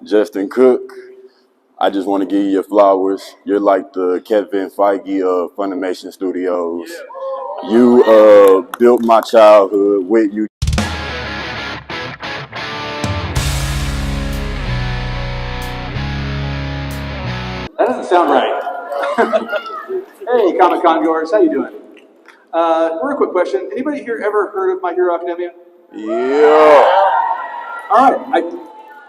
Justin Cook, I just want to give you your flowers. You're like the Kevin Feige of Funimation Studios. You built my childhood with you. That doesn't sound right. Hey, Comic-Con goers, how you doing? Real quick question. Anybody here ever heard of My Hero Academia? Yeah. All right, I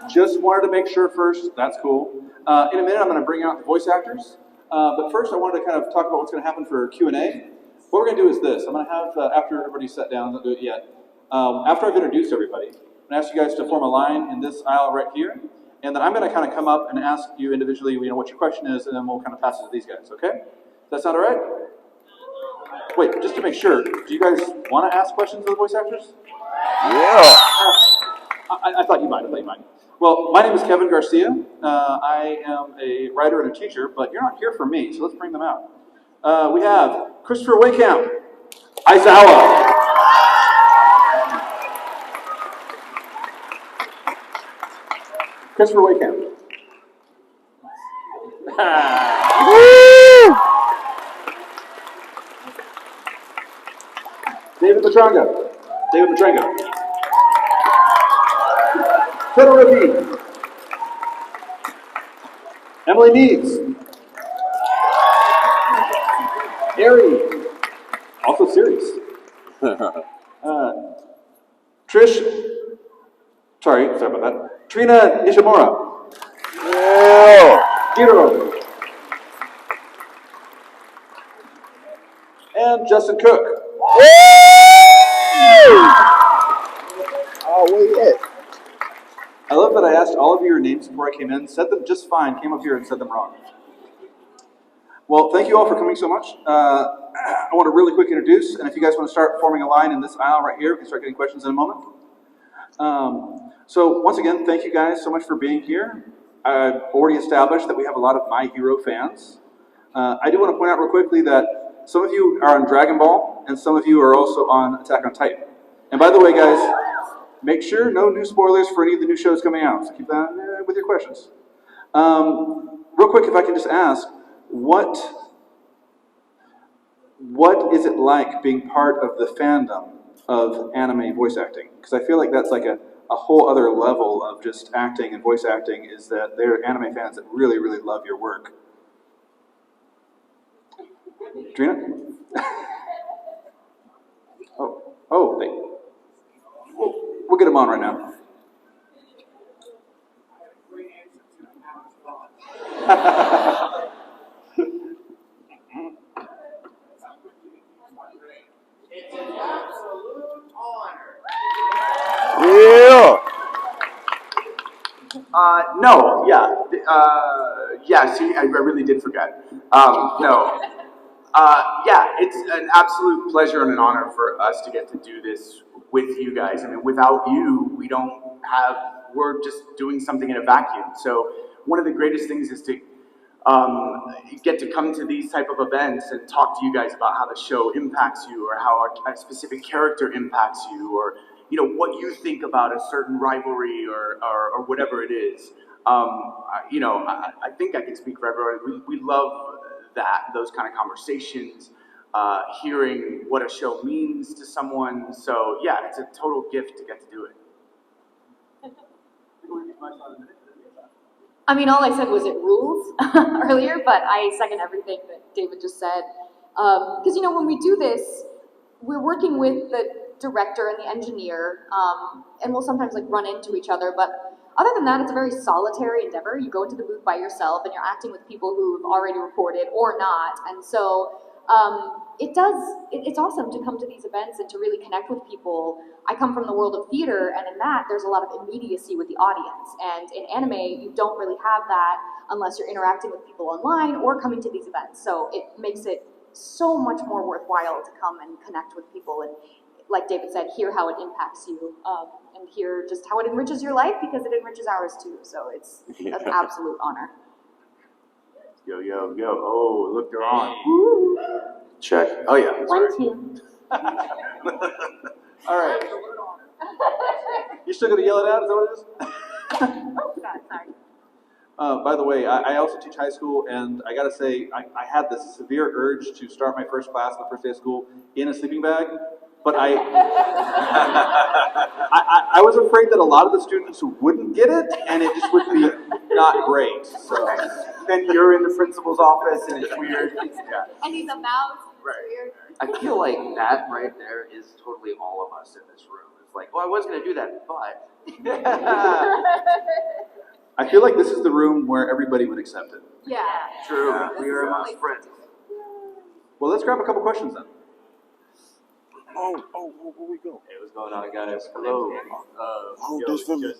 just wanted to make sure first. That's cool. In a minute, I'm going to bring out the voice actors. But first, I wanted to kind of talk about what's going to happen for Q&A. What we're going to do is this. I'm going to have, after everybody's sat down, don't do it yet. After I've introduced everybody, I'm going to ask you guys to form a line in this aisle right here. And then I'm going to kind of come up and ask you individually, what your question is, and then we'll kind of pass it to these guys, okay? Does that sound all right? Wait, just to make sure, do you guys want to ask questions of the voice actors? Yeah. I thought you might. Well, my name is Kevin Garcia. I am a writer and a teacher, but you're not here for me, so let's bring them out. We have Christopher Waycamp, Aizawa. Christopher Waycamp. David Matranga. Fiddle Rippy. Emily Needs. Ari. Also serious. Sorry about that. Trina Nishimura. Yeah. Hiro. And Justin Cook. Oh, wait, yeah. I love that I asked all of you your names before I came in, said them just fine, came up here and said them wrong. Well, thank you all for coming so much. I want to really quick introduce, and if you guys want to start forming a line in this aisle right here, we can start getting questions in a moment. So once again, thank you guys so much for being here. I've already established that we have a lot of My Hero fans. I do want to point out real quickly that some of you are on Dragon Ball, and some of you are also on Attack on Titan. And by the way, guys, make sure no new spoilers for any of the new shows coming out. So keep that with your questions. Real quick, if I can just ask, what is it like being part of the fandom of anime voice acting? Because I feel like that's like a whole other level of just acting and voice acting, is that they're anime fans that really, really love your work. Trina? We'll get them on right now. Yeah. No, yeah. See, I really did forget. No. Yeah, it's an absolute pleasure and an honor for us to get to do this with you guys. I mean, without you, we're just doing something in a vacuum. So one of the greatest things is to get to come to these type of events and talk to you guys about how the show impacts you, or how a specific character impacts you, or what you think about a certain rivalry or whatever it is. I think I can speak for everyone. We love those kind of conversations, hearing what a show means to someone. So yeah, it's a total gift to get to do it. I mean, all I said was it rules earlier, but I second everything that David just said. Because, when we do this, we're working with the director and the engineer, and we'll sometimes run into each other, but other than that, it's a very solitary endeavor. You go into the booth by yourself, and you're acting with people who've already reported or not, and so it's awesome to come to these events and to really connect with people. I come from the world of theater, and in that, there's a lot of immediacy with the audience. And in anime, you don't really have that unless you're interacting with people online or coming to these events. So it makes it so much more worthwhile to come and connect with people and, like David said, hear how it impacts you, and hear just how it enriches your life, because it enriches ours too. So it's an absolute honor. Yo. Oh, look, they're on. Woo. Check. Oh, yeah. 1, 2. All right. You still going to yell it out? Is that what it is? Oh, God, sorry. By the way, I also teach high school, and I gotta say, I had this severe urge to start my first class the first day of school in a sleeping bag, but I was afraid that a lot of the students wouldn't get it, and it just would be not great. So Then you're in the principal's office and it's weird. Yeah. And he's a mouse. Right. Weird. I feel like that right there is totally all of us in this room. It's like, well, I was going to do that, but. I feel like this is the room where everybody would accept it. Yeah. True. Yeah. We are amongst friends. Well, let's grab a couple questions then. Where we go? Hey, what's going on, guys? Hello. This for me.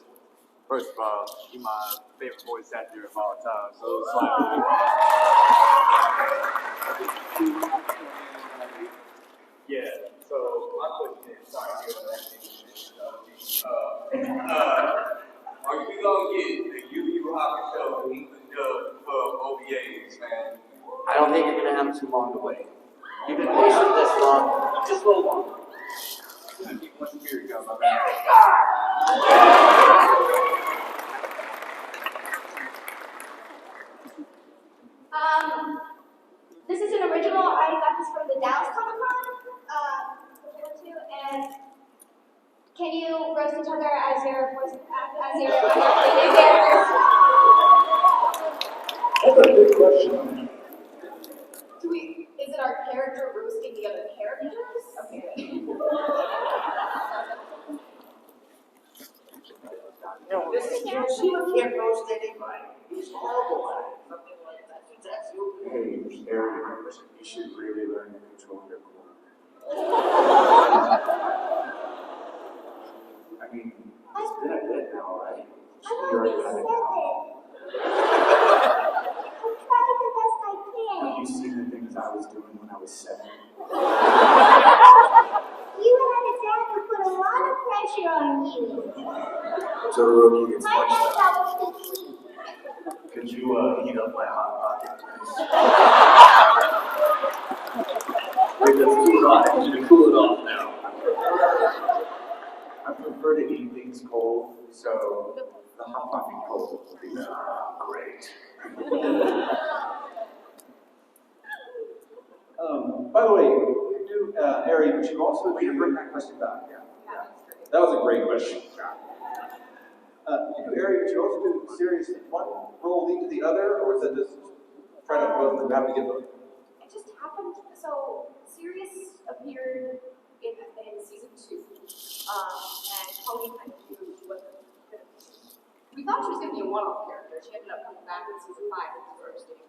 First of all, you're my favorite voice actor of all time, so it's like, yeah. So my question is, sorry, are you gonna get the Yu Hakusho show English dub for OVAs, man? I don't think you're going to have too long to wait. You've been patient this long. Just a little longer. Here we go, my bad. This is an original. I got this from the Dallas Comic Con, and can you roast each other as your voice, as your characters? That's a good question. Is it our character roasting the other characters? Okay. This is she can't roast anybody. He's horrible at it. Something like that. That's you. Hey, Aaron, you should really learn to control your core. I mean, it's been a bit now, right? I want to be 7. I'm trying the best I can. Have you seen the things I was doing when I was 7? You and Alexander put a lot of pressure on you. So the rookie gets My punched best out. I was 15. Could you heat up my hot pocket, please? Wait, that's too hot. You should cool it off now. I prefer to eat things cold, so the hot pocket cold is great. By the way, you do, Ari, but you also We can bring that question back, yeah. That was a great question. You do Ari, but you also do serious. One role lead to the other, or is it just try to both and have to get both? It just happened. So Sirius appeared in season 2, and Chloe kind of knew she wasn't gonna. We thought she was gonna be a one-off character. She ended up coming back in season 5, which was interesting.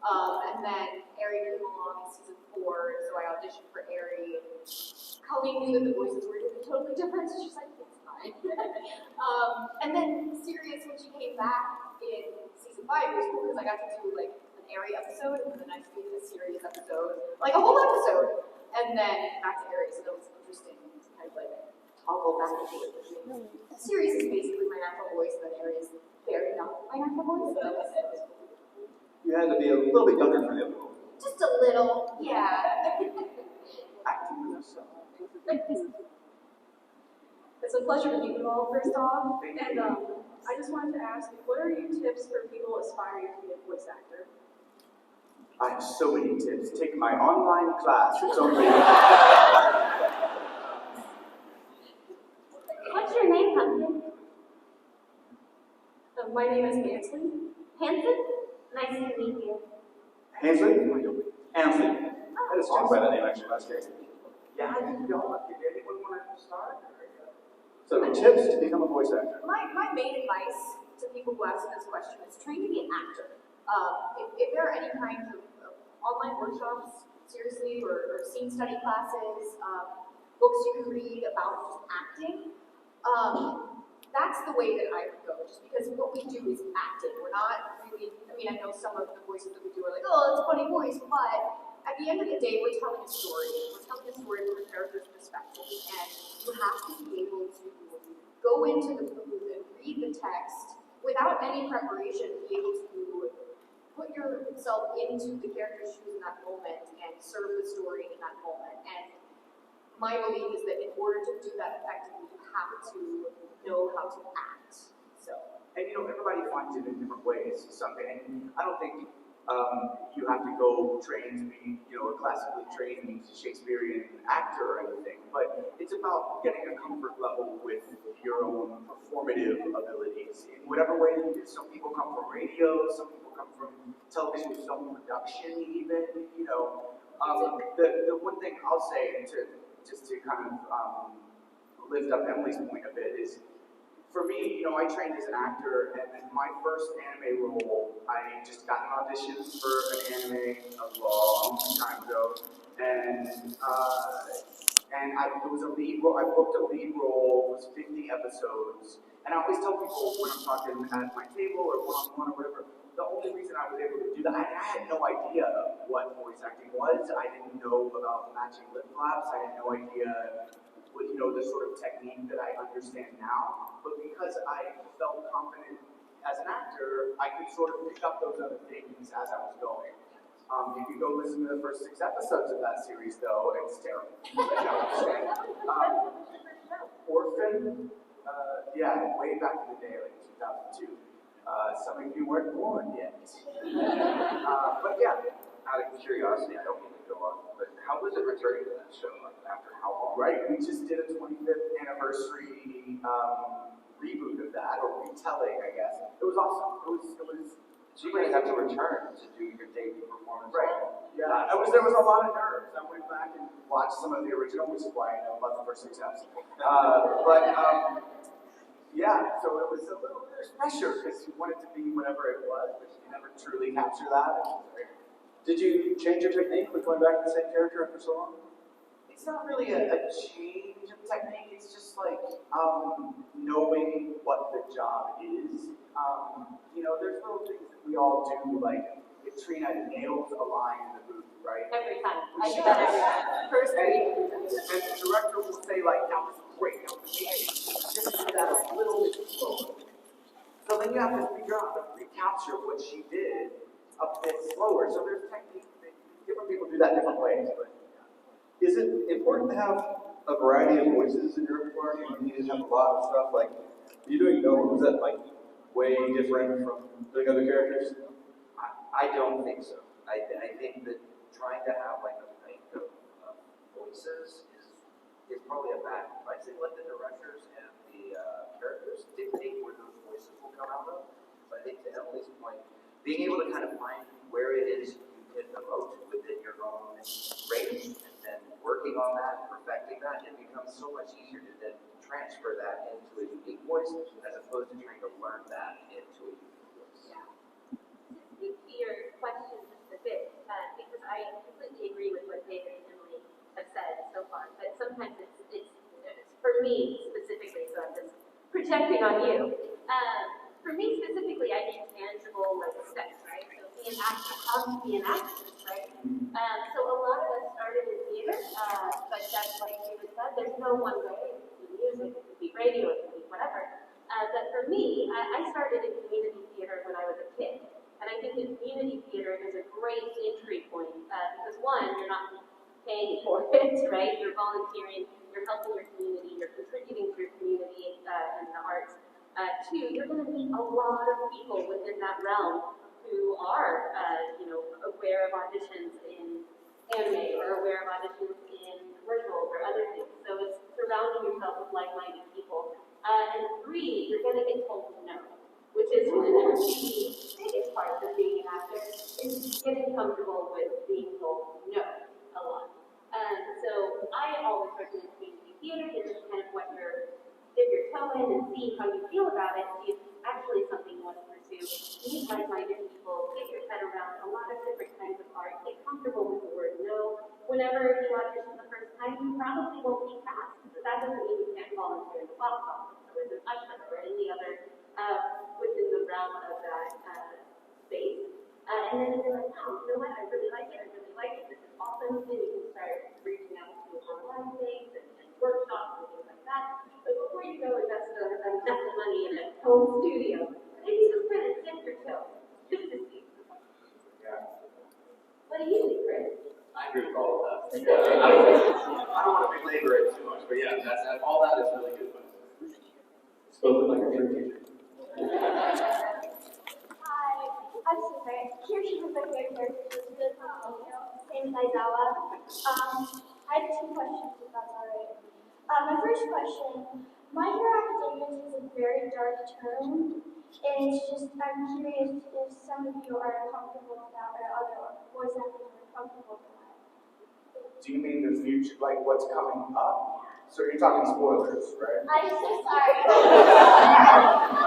And then Ari came along in season 4, so I auditioned for Ari. And Colleen knew that the voices were totally different, so she's like, it's fine. And then Sirius, when she came back in season 5, it was cool because I got to do like an Ari episode, and then I did a Sirius episode, like a whole episode, and then back to Ari, so that was interesting to kind of like toggle back and forth. Sirius is basically my natural voice, and then Ari is very not my natural voice, so that was it. You had to be a little bit younger for the other role. Just a little. Yeah. It's a pleasure to meet you all, first off. And I just wanted to ask, what are your tips for people aspiring to be a voice actor? I have so many tips. Take my online class. It's only. What's your name, Pumpkin? My name is Nancy. Hanson? Nice to meet you. Hansley? Hansley. I just went by that name actually last year. Yeah, I didn't know. Did anyone want to start? So tips to become a voice actor. My main advice to people who ask this question is train to be an actor. If there are any kinds of online workshops, seriously, or scene study classes, books you can read about just acting, that's the way that I would go, just because what we do is acting. We're not really, I mean, I know some of the voices that we do are like, oh, it's a funny voice, but at the end of the day, we're telling a story. We're telling a story from a character's perspective, and you have to be able to go into the booth and read the text without any preparation, be able to put yourself into the character's shoes in that moment and serve the story in that moment. And my belief is that in order to do that effectively, you have to know how to act. So And you know, everybody finds it in different ways. Something, and I don't think you have to go train to be, you know, a classically trained Shakespearean actor or anything. But it's about getting a comfort level with your own performative abilities in whatever way you do. Some people come from radio, some people come from television, film production, even. You know, the one thing I'll say just to kind of lift up Emily's point a bit is, for me, you know, I trained as an actor, and then my first anime role, I just got an audition for an anime a long time ago, and it was a lead role. I booked a lead role. It was 50 episodes, and I always tell people when I'm talking at my table or one-on-one or whatever, the only reason I was able to do that, I had no idea what voice acting was. I didn't know about matching lip flaps. I had no idea, you know, the sort of technique that I understand now, but because I felt confident as an actor, I could sort of pick up those other things as I was going. If you go listen to the first 6 episodes of that series, though, it's terrible. Orphan, yeah, way back in the day, like 2002. Some of you weren't born yet. But yeah, out of curiosity, I don't mean to go on, but how was it returning to that show? Like, after how long? Right, we just did a 25th anniversary reboot of that, or retelling, I guess. It was awesome. It was. So you guys have to return to do your debut performance. Right. Yeah. There was a lot of nerves. I went back and watched some of the original, which is why I know about the first 6 episodes. Yeah. So it was a little bit of pressure because you wanted to be whatever it was, but you never truly capture that. Did you change your technique with going back to the same character after so long? It's not really a change of technique. It's just like knowing what the job is. You know, there's little things that we all do, like if Trina nails a line in the booth, right? Every time. I do that every time. First week. And the director will say, like, that was great. That was amazing. Just do that a little bit slower. So then you have to figure out how to recapture what she did a bit slower. So there's techniques. Different people do that different ways, but. Is it important to have a variety of voices in your repertoire? You need to have a lot of stuff. Like, you doing Nova, was that like way different from doing other characters? I don't think so. I think that trying to have like a bank of voices is probably a bad advice. They let the directors and the characters dictate where those voices will come out of. So I think to Emily's point, being able to kind of find where it is you can emote within your own range, and then working on that, perfecting that, it becomes so much easier to then transfer that into a unique voice as opposed to trying to learn that into a unique voice. Yeah. To speak to your question just a bit, because I completely agree with what David and Emily have said so far, but sometimes it's for me specifically, so I'm just projecting on you. For me specifically, I need tangible like steps, right? So be an actor, how to be an actress, right? So a lot of us started in theater, but that's like David said, there's no one way. It could be music, it could be radio, it could be whatever. But for me, I started in community theater when I was a kid. And I think that community theater is a great entry point because one, you're not paying for it, right? You're volunteering, you're helping your community, you're contributing to your community in the arts. 2, you're going to meet a lot of people within that realm who are, aware of auditions in anime or aware of auditions in commercials or other things. So it's surrounding yourself with like-minded people. And 3, you're going to get told no, which is one of the biggest parts of being an actor, is getting comfortable with being told no a lot. So I always recommend community theater. It's just kind of what you're dip your toe in and see how you feel about it, see if it's actually something you want to pursue. Meet like-minded people, get your head around a lot of different kinds of art, get comfortable with the word no. Whenever you audition the first time, you probably won't be cast, but that doesn't mean you can't volunteer in the box office or as an usher or any other within the realm of that space. And then if you're like, oh, you know what, I really like it, this is awesome, then you can start reaching out to online things and workshops and things like that. But before you go invest the money in a home studio, maybe just kind of dip your toe, just to see. Yeah. What do you think, Chris? I agree with all of that. I don't want to belabor it too much, but yeah, all that is really good. Spoken like a true teacher. Kirshi was my favorite character. She was good from Tokyo. Same as Aizawa. I have two questions, if that's alright. My first question, My Hero Academia takes a very dark turn, and it's just, I'm curious if some of you are comfortable with that, or other voice actors are comfortable with that. Do you mean the future, like what's coming up? So you're talking spoilers, right? I'm so sorry.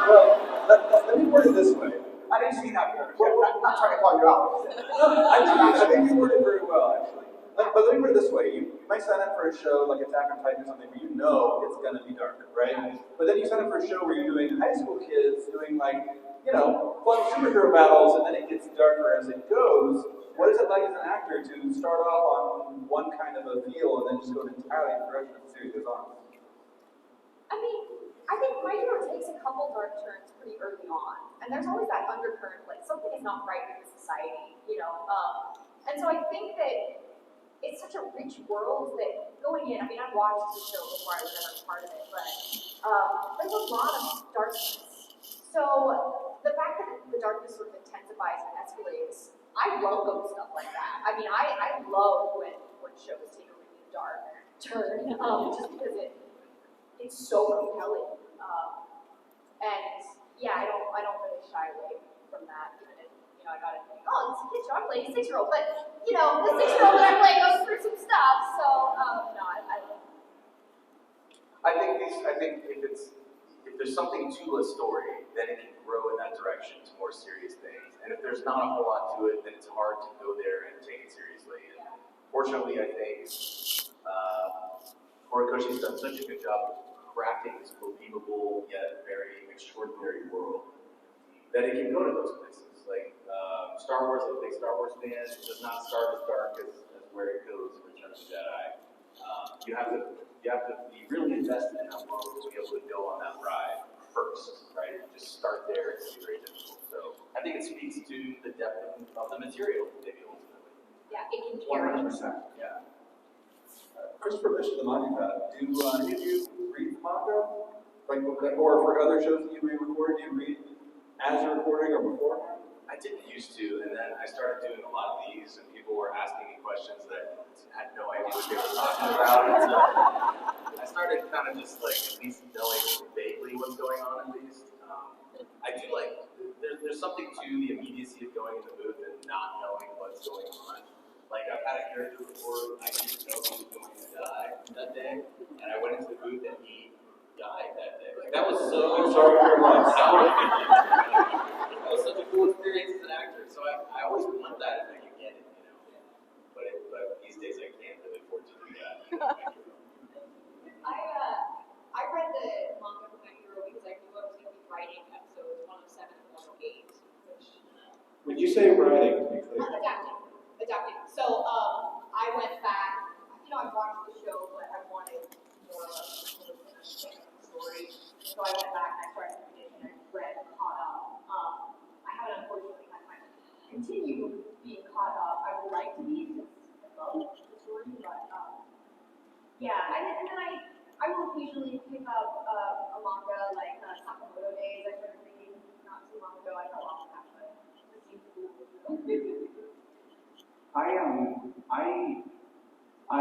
Well, let me word it this way. I didn't see that. I'm not trying to call you out. I think you worded it very well, actually. But let me put it this way. You might sign up for a show like Attack on Titan or something where you know it's going to be dark, right? But then you sign up for a show where you're doing high school kids doing like, fun superhero battles, and then it gets darker as it goes. What is it like as an actor to start off on one kind of a feel and then just go an entirely different direction as the series goes on? I mean, I think My Hero takes a couple dark turns pretty early on, and there's always that undercurrent, like something is not right with society, and so I think that it's such a rich world that going in, I mean, I've watched the show before, I was never part of it, but there's a lot of darkness. So the fact that the darkness sort of intensifies and escalates, I love stuff like that. I mean, I love when shows take a really dark turn, just because it's so compelling. And yeah, I don't really shy away from that, even if I got it. Oh, it's a kid show. I'm playing a 6-year-old, but the 6-year-old that I'm playing goes through some stuff. So no, I love it. I think if there's something to a story, then it can grow in that direction to more serious things. And if there's not a whole lot to it, then it's hard to go there and take it seriously. And fortunately, I think Horikoshi's done such a good job of crafting this believable yet very extraordinary world that it can go to those places. Like Star Wars, I'm a big Star Wars fan. It does not start as dark as where it goes in Return of the Jedi. You have to be really invested in that world to be able to go on that ride first, right? Just start there, it's very difficult. So I think it speaks to the depth of the material, maybe ultimately. Yeah, it can carry. 100%. Yeah. Christopher mentioned the manga. Do any of you read the manga? Or for other shows that you may record, do you read as you're recording or beforehand? I didn't used to, and then I started doing a lot of these, and people were asking me questions that I had no idea what they were talking about. And so I started kind of just like at least knowing vaguely what's going on at least. I do like, there's something to the immediacy of going in the booth and not knowing what's going on. Like I've had a character before, I didn't know he was going to die that day, and I went into the booth and he died that day. Like that was so sorry for your loss. That was such a cool experience as an actor, so I always want that if I can get it, But these days I can't really afford to do that. I read the manga for My Hero because I knew I was going to be writing episodes 107 and 108, which. When you say writing, to be clear. Adapting. So I went back. I watched the show, but I wanted more of a story. So I went back and I started reading and read caught up. I haven't unfortunately had time to continue being caught up. I would like to be because I love the story, but yeah. And then I will occasionally pick up a manga like Sakamoto Days. I started reading not too long ago. I fell off that, but it seems cool. I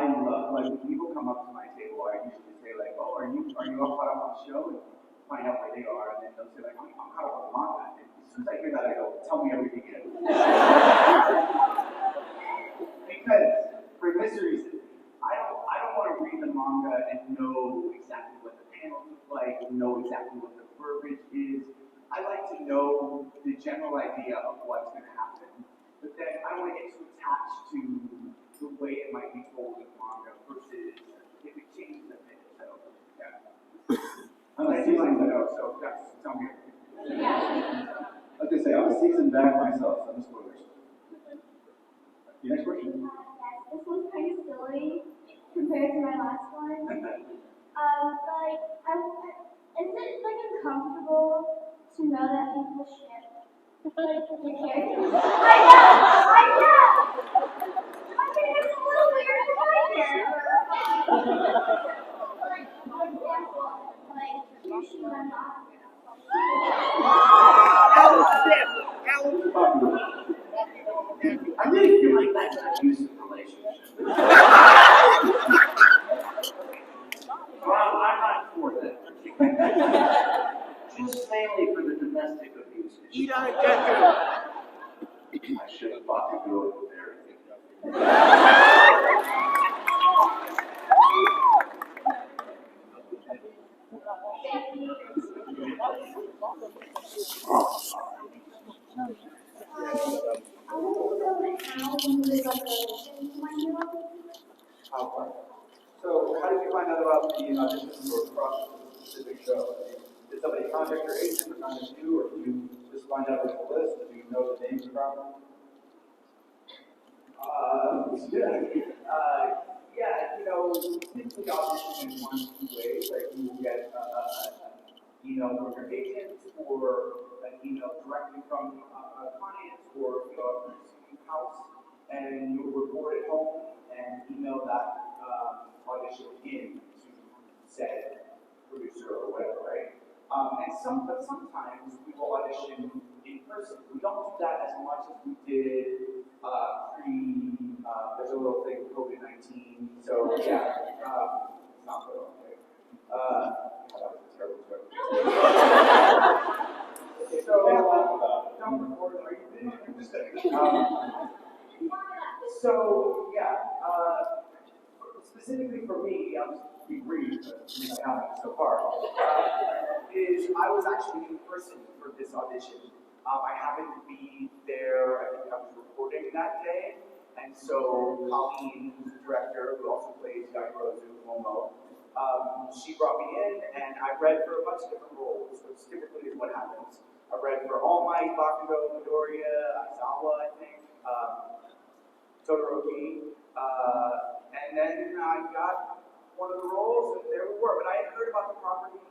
love, like, when people come up to my table, I usually say, like, oh, are you all caught up on the show? And find out where they are, and then they'll say, like, I'm caught up on the manga. And as soon as I hear that, I go, tell me everything again. Because, for this reason, I don't want to read the manga and know exactly what the panels look like, know exactly what the verbiage is. I like to know the general idea of what's going to happen. But then I don't want to get too attached to the way it might be told in manga versus if it changes a bit. So, yeah. I'm a seasoned vet, so that's tell me. I was gonna say I'm a seasoned vet myself, so I'm spoilers. The next question. Yes, this one's kind of silly compared to my last one. Is it like uncomfortable to know that people ship like the characters? I know. I mean, it's a little weird to hear. For example, like Kirshi and Alex. Eat on a decker. I should have bought the girl there. Oh, sorry. I want to know how you live up to my hero. So, how did you find out about the auditions or across the specific show? Did somebody contact your agent or contact you, or did you just find out about the list? Do you know the names from? Yeah, you know, typically audition in one of two ways. Like you will get an email from your agent or an email directly from a client or a receiving house, and you'll record at home and email that audition in to said producer or whatever, right? But sometimes we will audition in person. We don't do that as much as we did there's a little thing, COVID-19. So yeah, not good. Okay. That was a terrible joke. Don't record. Are you kidding? I'm just kidding. So yeah, specifically for me, I'll just be brief, I haven't so far. Is I was actually in person for this audition. I happened to be there. I think I was recording that day, and so Colleen, who's the director, who also plays Yakirozu Momo, she brought me in, and I read for a bunch of different roles, which typically is what happens. I read for All Might, Bakugo, Midoriya, Aizawa, I think, Todoroki, and then I got one of the roles, and there we were. But I had heard about the property,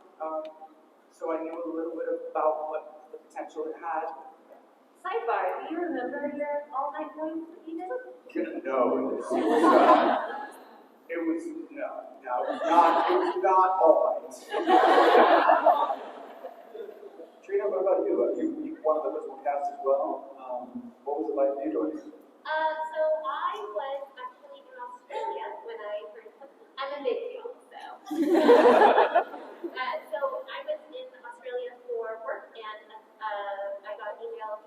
so I knew a little bit about what the potential it had. Sidebar, do you remember your all-night voice that you did? No, it was not all right. Trina, what about you? You one of the original cast as well. What was it like for you doing this? So I was actually in Australia when I first, I'm a big deal, so. So I was in Australia for work, and I got emailed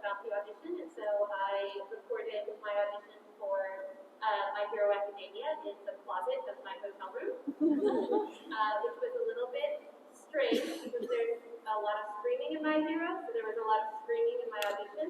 about the audition, and so I recorded my audition for My Hero Academia in the closet of my hotel room, which was a little bit strange because there's a lot of screaming in My Hero, so there was a lot of screaming in my audition,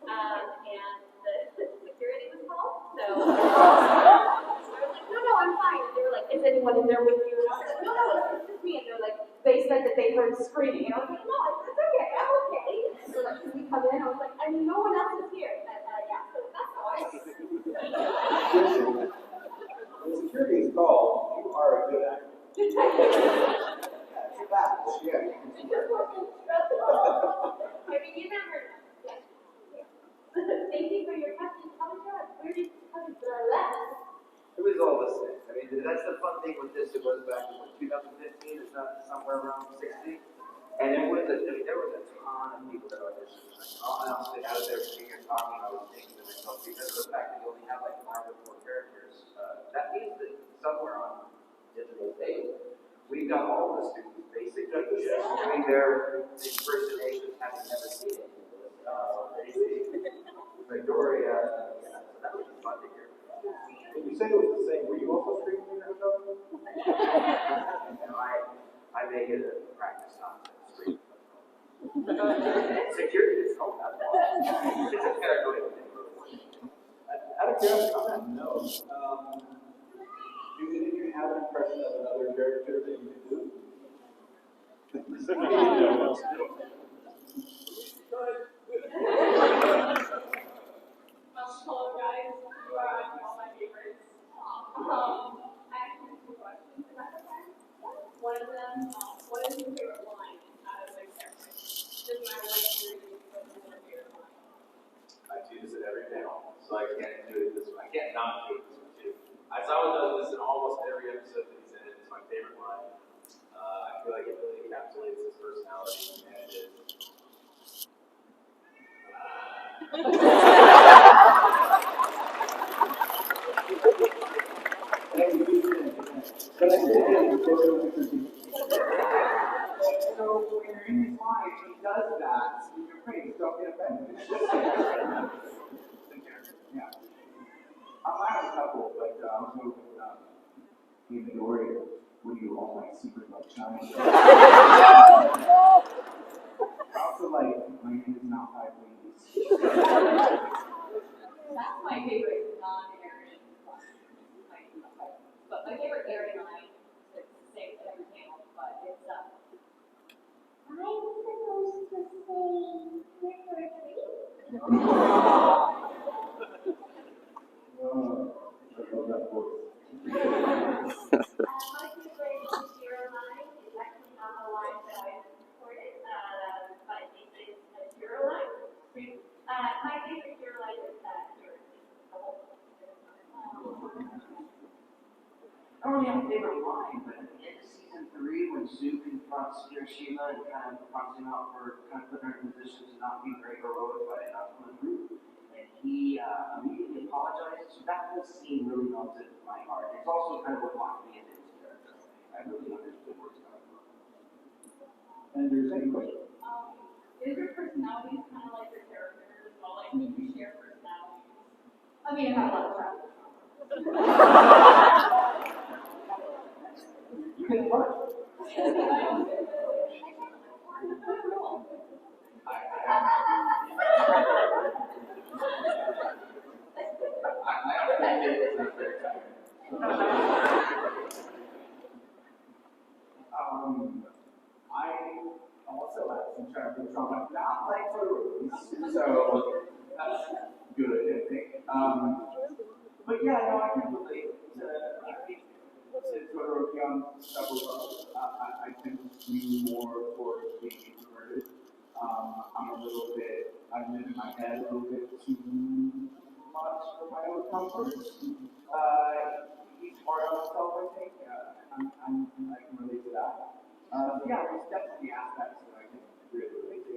and the security was called, so I was like, no, I'm fine. And they were like, is anyone in there with you? And I was like, no, it's just me. And they're like, they said that they heard screaming. And I was like, no, it's okay, I'm okay. And they're like, can we come in? I was like, I mean, no one else is here. And, yeah, so that's how I When security is called, you are a good actor. It's a fact. Yeah. I mean, you never know. Thank you for your question. How did you left? It was all the same. I mean, that's the fun thing with this. It was back in 2015. It's not somewhere around 60. And there was a ton of people that auditioned. Honestly, I was there sitting here talking. I was thinking to myself, because of the fact that you only have like 5 or 4 characters, that means that somewhere on digital tape, we've got all the students basically just doing their impersonations, having never seen it. Midoriya, so that was fun to hear. When you say it was the same, were you also screaming in your hotel? I make it a practice not to scream. Security is called that. It's a paranoid thing. Out of curiosity, on that note, do any of you have an impression of another character that you could do? Hello guys, you are all my favorites. I have 2 questions about the time. One of them, what is your favorite line out of the character? Doesn't matter what you're doing, what's your favorite line? I do this at every panel, so I can't do it this one. I can't not do it this one too. Aizawa does this in almost every episode that he's in. It's my favorite line. I feel like it really encapsulates his personality, and it is. So when you're in his mind, he does that. So you Yeah. I have a couple, but I'm going with David Dory. What do you all my secret love child? I also like my name is not five ladies. That's my favorite non-Aaron line. But my favorite Aaron line, it's the same for every panel, but it's I'm supposed to say trick or treat? I love that voice. My favorite Shira line is actually not a line that I recorded, but it's a Shira line. My favorite Shira line is Shira. The whole I don't really have a favorite line, but at the end of season 3, when Sue confronts Hiroshima and kind of confronts him out for kind of putting her in position to not be very heroic by not pulling through, and he immediately apologizes. So that whole scene really melts into my heart. It's also kind of what locked me into his character. I really understood where he's coming from. And your second question. is your personality kind of like your characters as well? Like, do you share personalities? I mean, I have a lot of travel. You can work. I also have some childhood trauma, not like photos, so that's good, I think. But yeah, no, I can relate to Todoroki several levels. I tend to lean more towards being introverted. I'm a little bit, I live in my head a little bit too much for my own comfort. He's hard on himself, I think. I can relate to that. Yeah, there's definitely aspects that I can really relate to.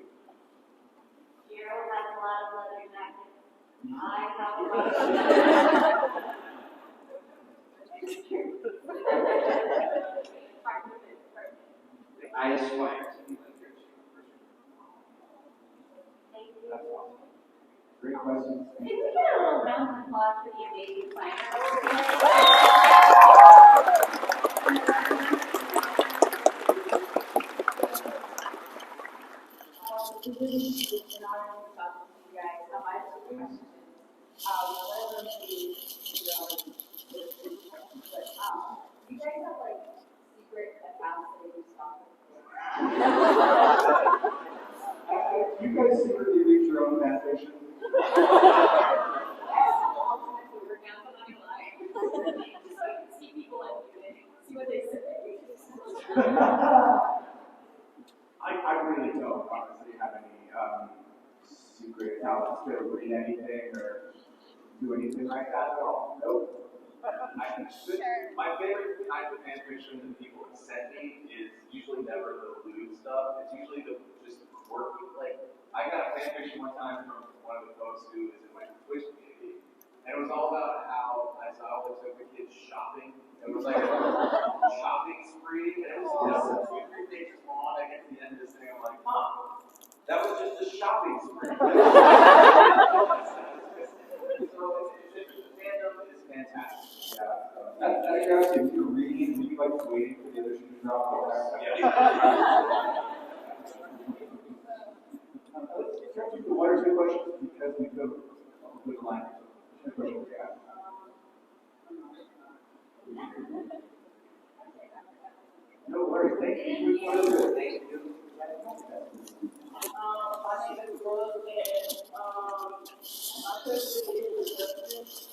Shira has a lot of leather jackets. I have a lot of I aspire to be like Hiroshima. Thank you. That's awesome. Great questions. Can we get a little round of applause for the amazing planner? It's really an honor to talk to you guys. I have two questions. One of them is your but you guys have like secret accounts that you stop. You guys secretly read your own fan fiction? I really don't honestly have any secret talents to read anything or do anything like that at all. Nope. My favorite type of fan fiction that people send me is usually never the lewd stuff. It's usually the just quirky. Like, I got a fan fiction one time from one of the folks who is in my Twitch community, and it was all about how I saw they took the kids shopping. It was like a shopping spree, and it was 2-3 pages long. I get to the end of this thing, I'm like, huh, that was just a shopping spree. So the fandom is fantastic. Yeah. That accounts if you're reading and you like waiting for the other shoe to drop. Yeah. Let's start with the one or two questions because we go with the line. No worries. Thank you. Thank you. My name is Rose, and my question is,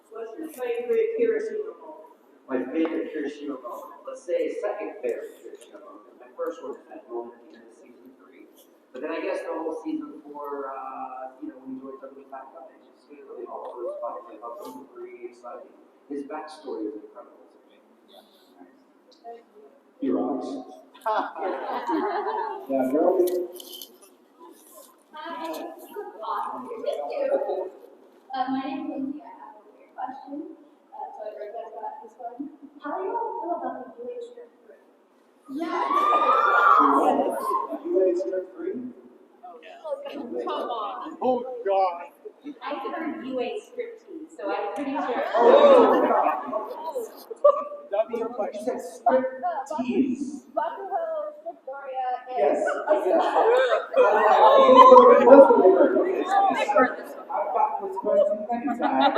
what's your favorite Hiroshima moment? My favorite Hiroshima moment. Let's say second favorite Hiroshima moment. My first one is that moment at the end of season 3. But then I guess the whole season 4, when Joy took me back up, it's just really all of those fights. I love season 3. It's like his backstory is incredible to me. He rocks. Yeah, girl. Hi. Awesome. Thank you. My name is Lindsay. I have a weird question. So I heard that about this one. How do you all feel about the UH strip group? Yeah. You ladies are free? Come on. Oh, God. I heard UA striptease, so I'm pretty sure. W, but you said striptease. Bakuho, Victoria, and... Yes. I've got this question many times.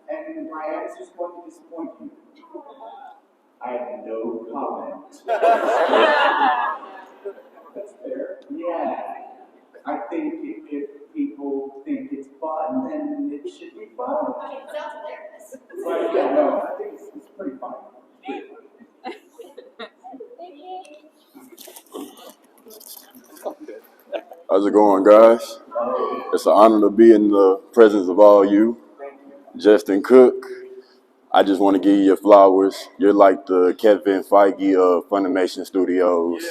And my answer is going to disappoint you. I have no comment. That's fair. Yeah. I think if people think it's fun, then it should be fun. I mean, it sounds hilarious. But yeah, no, I think it's pretty fun. Thank you. How's it going, guys? It's an honor to be in the presence of all you. Justin Cook, I just want to give you your flowers. You're like the Kevin Feige of Funimation Studios.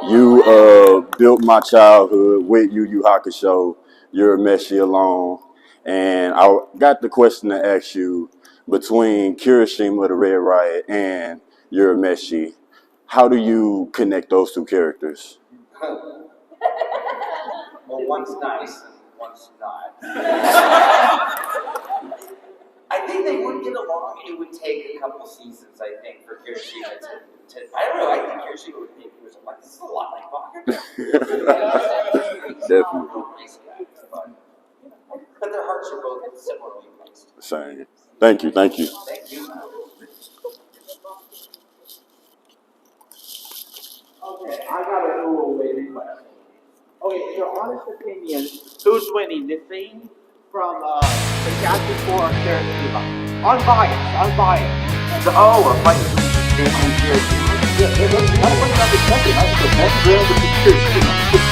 You built my childhood with Yu Yu Hakusho. You're a Meshi alone. And I got the question to ask you, between Kirishima the Red Riot and You're a Meshi, how do you connect those two characters? Well, one's nice and one's not. I think they would get along. It would take a couple seasons, I think, for Kirishima to I don't know. I think Kirishima would think he was like, this is a lot like Bakugo. Definitely. But their hearts are both similarly placed. Same. Thank you. Thank you. Okay, I got a little waiting question. Okay, in your honest opinion, who's winning, the thing from the chapter 4 of Kirishima? Unbiased. A fight between Kirishima and Kirishima? Yeah, that's what I'm expecting. That's the best round of Kirishima.